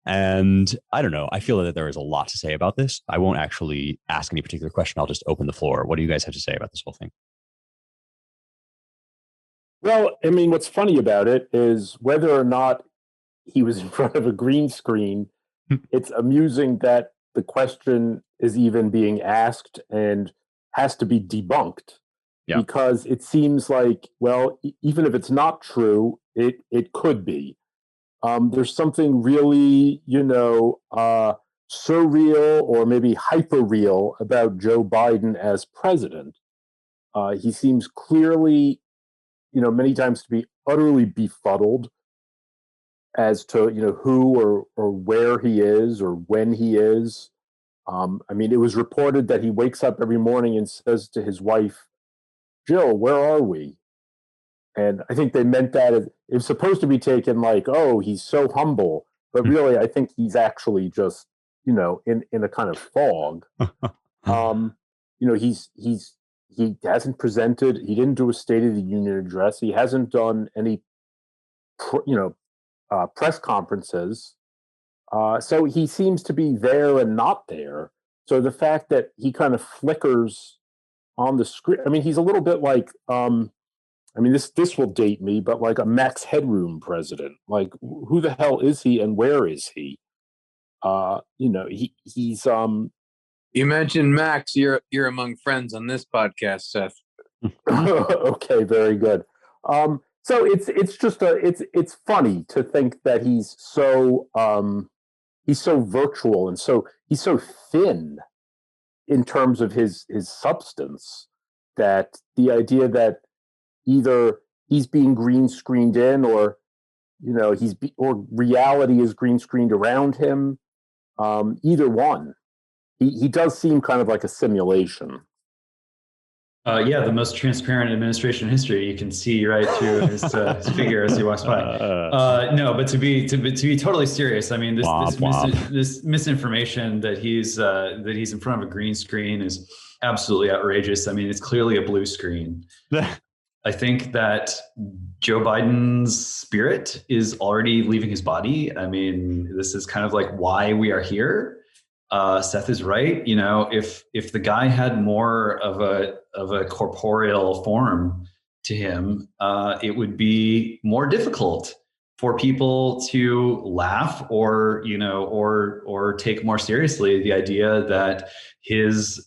And I don't know, I feel that there is a lot to say about this. I won't actually ask any particular question. I'll just open the floor. What do you guys have to say about this whole thing? Well, I mean, what's funny about it is whether or not he was in front of a green screen, it's amusing that the question is even being asked and has to be debunked. Yeah. Because it seems like, well, even if it's not true, it could be. There's something really, surreal or maybe hyper-real about Joe Biden as president. He seems clearly, many times to be utterly befuddled as to, who or where he is or when he is. I mean, it was reported that he wakes up every morning and says to his wife, Jill, where are we? And I think they meant that it was supposed to be taken like, oh, he's so humble. But really, I think he's actually just, in a kind of fog. He hasn't presented. He didn't do a State of the Union address. He hasn't done any, press conferences. So he seems to be there and not there. So the fact that he kind of flickers on the screen, I mean, he's a little bit like, this will date me, but like a Max Headroom president. Like, who the hell is he and where is he? He's You mentioned Max. You're among friends on this podcast, Seth. Okay, very good. So it's just it's funny to think that he's so virtual and he's so thin in terms of his substance, that the idea that either he's being green screened in or or reality is green screened around him, either one, he does seem kind of like a simulation. The most transparent administration in history. You can see right through his figure as he walks by. No, but to be totally serious, I mean, this misinformation that he's in front of a green screen is absolutely outrageous. I mean, it's clearly a blue screen. I think that Joe Biden's spirit is already leaving his body. I mean, this is kind of like why we are here. Seth is right. If the guy had more of a corporeal form to him, it would be more difficult for people to laugh or take more seriously the idea that his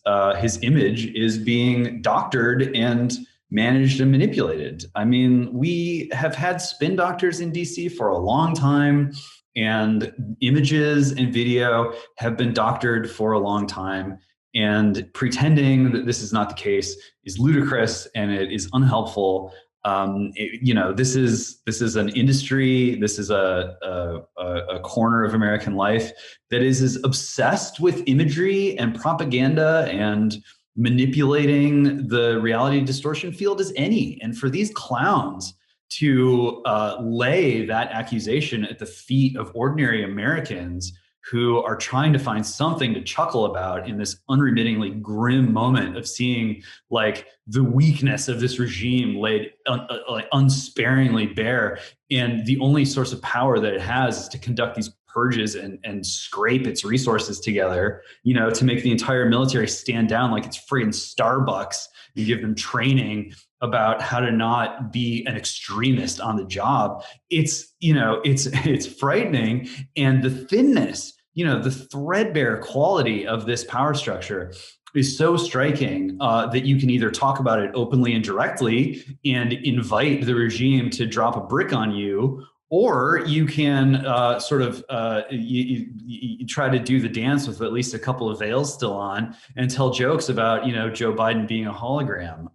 image is being doctored and managed and manipulated. I mean, we have had spin doctors in DC for a long time, and images and video have been doctored for a long time. And pretending that this is not the case is ludicrous and it is unhelpful. This is an industry. This is a corner of American life that is as obsessed with imagery and propaganda and manipulating the reality distortion field as any. And for these clowns to lay that accusation at the feet of ordinary Americans who are trying to find something to chuckle about in this unremittingly grim moment of seeing like the weakness of this regime laid like unsparingly bare. And the only source of power that it has is to conduct these purges and scrape its resources together, to make the entire military stand down like it's friggin' Starbucks and give them training about how to not be an extremist on the job. It's frightening. And the thinness, the threadbare quality of this power structure is so striking that you can either talk about it openly and directly and invite the regime to drop a brick on you, or you can you try to do the dance with at least a couple of veils still on and tell jokes about, Joe Biden being a hologram.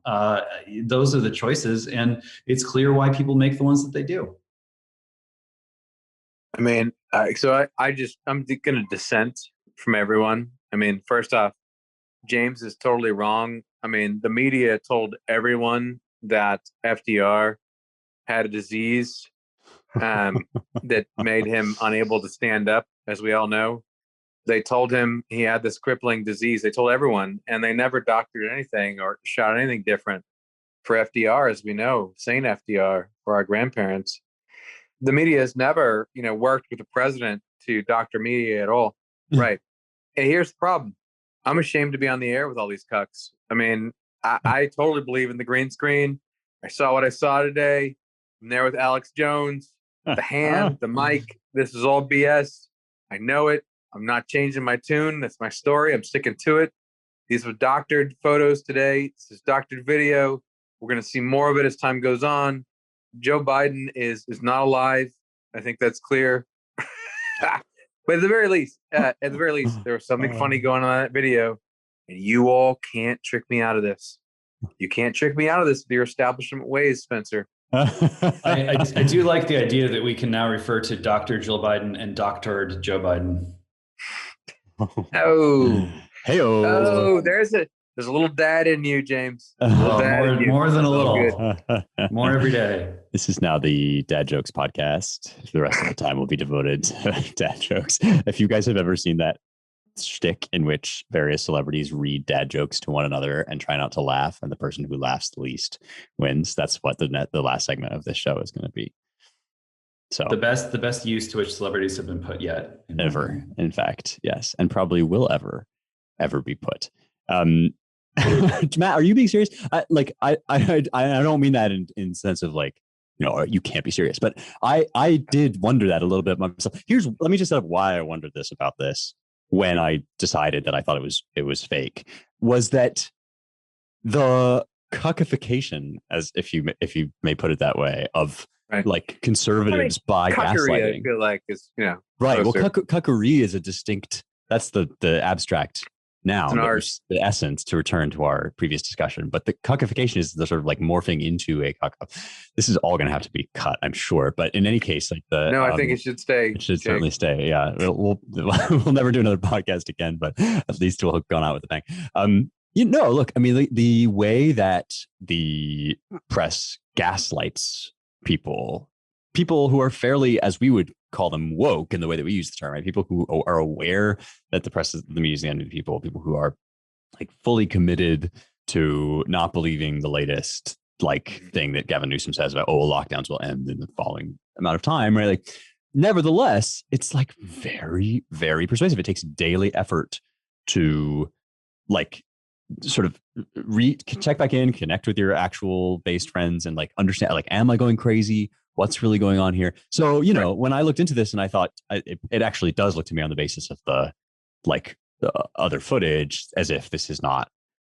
Those are the choices. And it's clear why people make the ones that they do. I mean, I'm going to dissent from everyone. I mean, first off, James is totally wrong. I mean, the media told everyone that FDR had a disease that made him unable to stand up, as we all know. They told him he had this crippling disease. They told everyone, and they never doctored anything or shot anything different for FDR, as we know, Saint FDR for our grandparents. The media has never, worked with the president to doctor media at all. Right. And here's the problem. I'm ashamed to be on the air with all these cucks. I mean, I totally believe in the green screen. I saw what I saw today. I'm there with Alex Jones, the hand, the mic. This is all BS. I know it. I'm not changing my tune. That's my story. I'm sticking to it. These were doctored photos today. This is doctored video. We're going to see more of it as time goes on. Joe Biden is not alive. I think that's clear. But at the very least, there was something funny going on in that video, and you all can't trick me out of this. You can't trick me out of this with your establishment ways, Spencer. I do like the idea that we can now refer to Dr. Jill Biden and doctored Joe Biden. Oh, hey-o. Oh, there's a little dad in you, James. More than a little. More every day. This is now the Dad Jokes podcast. The rest of the time will be devoted to dad jokes. If you guys have ever seen that shtick in which various celebrities read dad jokes to one another and try not to laugh, and the person who laughs the least wins, that's what the last segment of this show is going to be. So the best use to which celebrities have been put yet. Ever, in fact, yes, and probably will ever be put. Matt, are you being serious? I don't mean that in the sense of like, you can't be serious, but I did wonder that a little bit myself. Let me just set up why I wondered this about this when I decided that I thought it was fake, was that the cuckification, as if you may put it that way, of like conservatives by gaslighting. I feel like is right. closer. Well, cuckery is a distinct. That's the abstract noun, the essence, to return to our previous discussion. But the cuckification is the sort of like morphing into a cuck. This is all going to have to be cut, I'm sure. But in any case, like I think it should stay. It should certainly stay. Yeah, we'll never do another podcast again, but at least we'll have gone out with a bang. Look, I mean, the way that the press gaslights people who are fairly, as we would call them, woke in the way that we use the term, right? People who are aware that the press is the media is the enemy of people who are like fully committed to not believing the latest like thing that Gavin Newsom says about, lockdowns will end in the following amount of time, right? Like, nevertheless, it's like very, very persuasive. It takes daily effort to like sort of check back in, connect with your actual based friends and like understand, like, am I going crazy? What's really going on here? So, when I looked into this and I thought it actually does look to me on the basis of the other footage as if this is not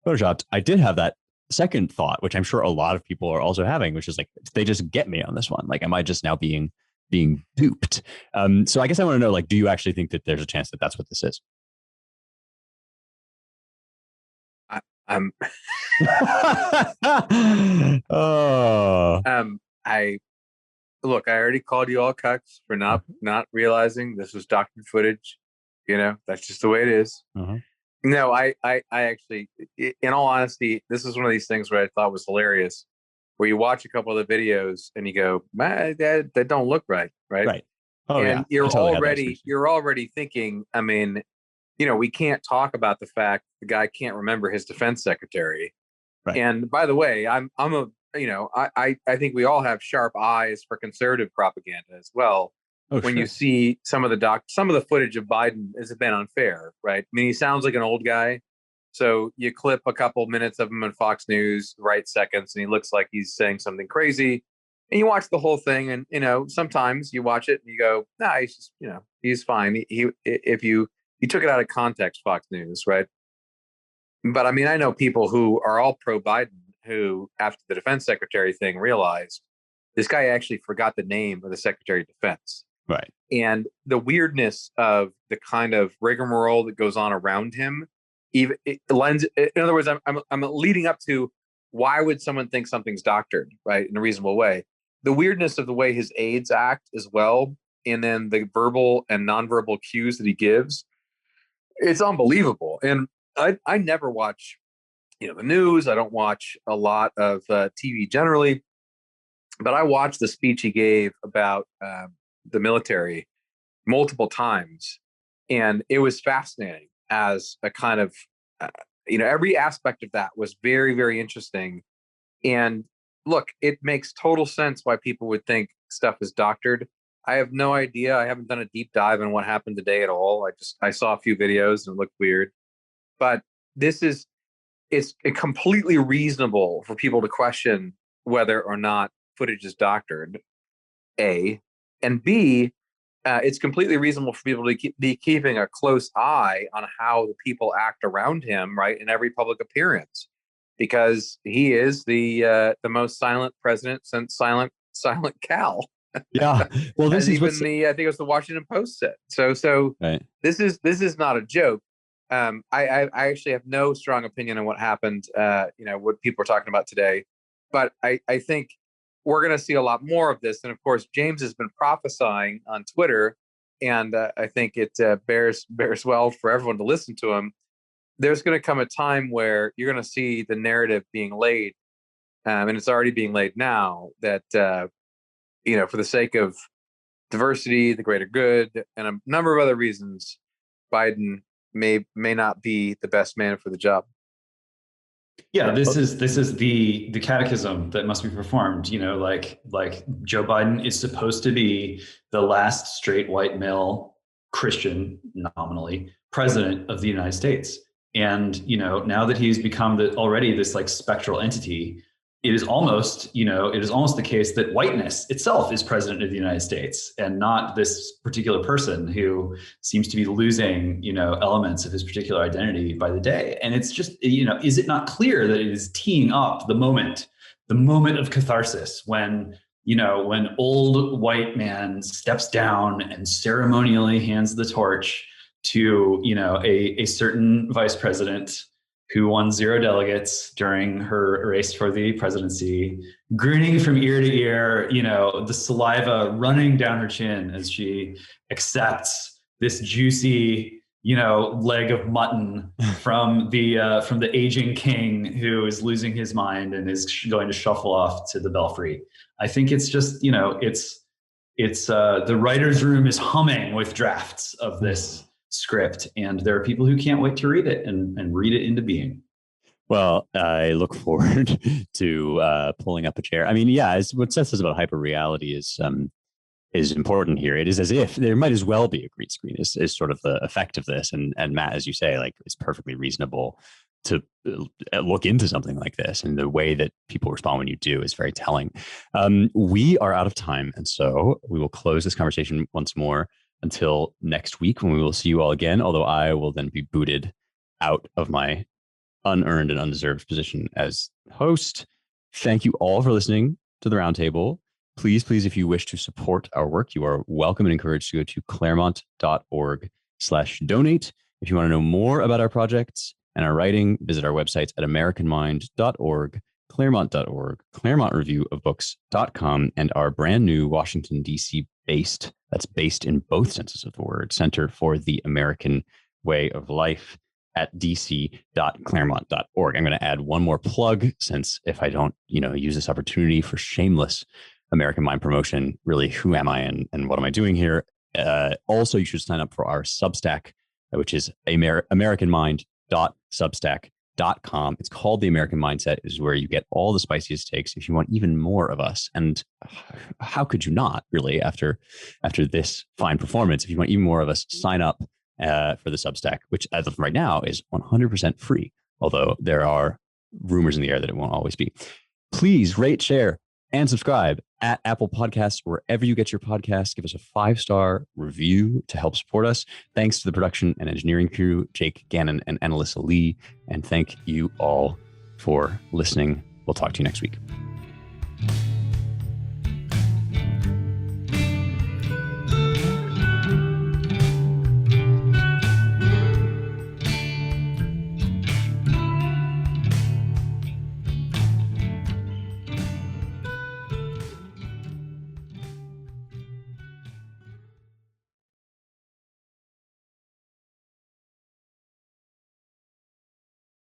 photoshopped. I did have that second thought, which I'm sure a lot of people are also having, which is like, they just get me on this one. Like, am I just now being duped? So I guess I want to know, like, do you actually think that there's a chance that that's what this is? Look, I already called you all cucks for not realizing this was doctored footage. That's just the way it is. Uh-huh. No, I actually, in all honesty, this is one of these things where I thought was hilarious, where you watch a couple of the videos and you go, man, that don't look right. Right. Oh, and yeah. you're already thinking, I mean, we can't talk about the fact the guy can't remember his defense secretary. Right. And by the way, I think we all have sharp eyes for conservative propaganda as well. When you see some of the footage of Biden has been unfair, right? I mean, he sounds like an old guy. So you clip a couple minutes of him on Fox News, right seconds, and he looks like he's saying something crazy. And you watch the whole thing, and sometimes you watch it and you go, nah, he's just, he's fine. If you took it out of context, Fox News, right? But I mean, I know people who are all pro Biden who, after the defense secretary thing, realized this guy actually forgot the name of the Secretary of Defense. Right. And the weirdness of the kind of rigmarole that goes on around him, even it lends. In other words, I'm leading up to why would someone think something's doctored, right, in a reasonable way? The weirdness of the way his aides act as well, and then the verbal and nonverbal cues that he gives, it's unbelievable. And I never watch, the news. I don't watch a lot of TV generally, but I watched the speech he gave about the military multiple times, and it was fascinating as a kind of, every aspect of that was very, very interesting. And look, it makes total sense why people would think stuff is doctored. I have no idea. I haven't done a deep dive on what happened today at all. I saw a few videos and it looked weird, but it's completely reasonable for people to question whether or not footage is doctored, A, and B, it's completely reasonable for people to be keeping a close eye on how the people act around him, right, in every public appearance, because he is the most silent president since Silent Cal. Yeah. Well, this is even I think it was the Washington Post said. So right. This is not a joke. I actually have no strong opinion on what happened. What people are talking about today, but I think we're going to see a lot more of this. And of course, James has been prophesying on Twitter, and I think it bears well for everyone to listen to him. There's going to come a time where you're going to see the narrative being laid, and it's already being laid now, that for the sake of diversity, the greater good, and a number of other reasons, Biden may not be the best man for the job. Yeah, this is the catechism that must be performed. Like Joe Biden is supposed to be the last straight white male Christian, nominally, president of the United States. And now that he's become already this like spectral entity, it is almost the case that whiteness itself is president of the United States, and not this particular person who seems to be losing, elements of his particular identity by the day. And it's just, is it not clear that it is teeing up the moment of catharsis when old white man steps down and ceremonially hands the torch to, a certain vice president who won 0 delegates during her race for the presidency, grinning from ear to ear, the saliva running down her chin as she accepts this juicy, leg of mutton from the aging king who is losing his mind and is going to shuffle off to the belfry. I think it's just, it's the writer's room is humming with drafts of this script, and there are people who can't wait to read it and read it into being. Well, I look forward to pulling up a chair. I mean, yeah, what Seth says about hyperreality is important here. It is as if there might as well be a green screen is sort of the effect of this. And Matt, as you say, like, it's perfectly reasonable to look into something like this, and the way that people respond when you do is very telling. We are out of time, and so we will close this conversation once more until next week, when we will see you all again, although I will then be booted out of my unearned and undeserved position as host. Thank you all for listening to the Roundtable. Please, if you wish to support our work, you are welcome and encouraged to go to claremont.org/donate. If you want to know more about our projects and our writing, visit our websites at americanmind.org, claremont.org, claremontreviewofbooks.com, and our brand new Washington, D.C. based, that's based in both senses of the word, Center for the American Way of Life at dc.claremont.org. I'm going to add one more plug, since if I don't, use this opportunity for shameless American Mind promotion, really, who am I and what am I doing here? Also, you should sign up for our Substack, which is americanmind.substack.com. It's called The American Mindset. Is where you get all the spiciest takes if you want even more of us. And how could you not, really, after this fine performance? If you want even more of us, sign up for the Substack, which as of right now is 100% free, although there are rumors in the air that it won't always be. Please rate, share, and subscribe at Apple Podcasts, wherever you get your podcasts. Give us a 5-star review to help support us. Thanks to the production and engineering crew, Jake Gannon and Annalisa Lee. And thank you all for listening. We'll talk to you next week.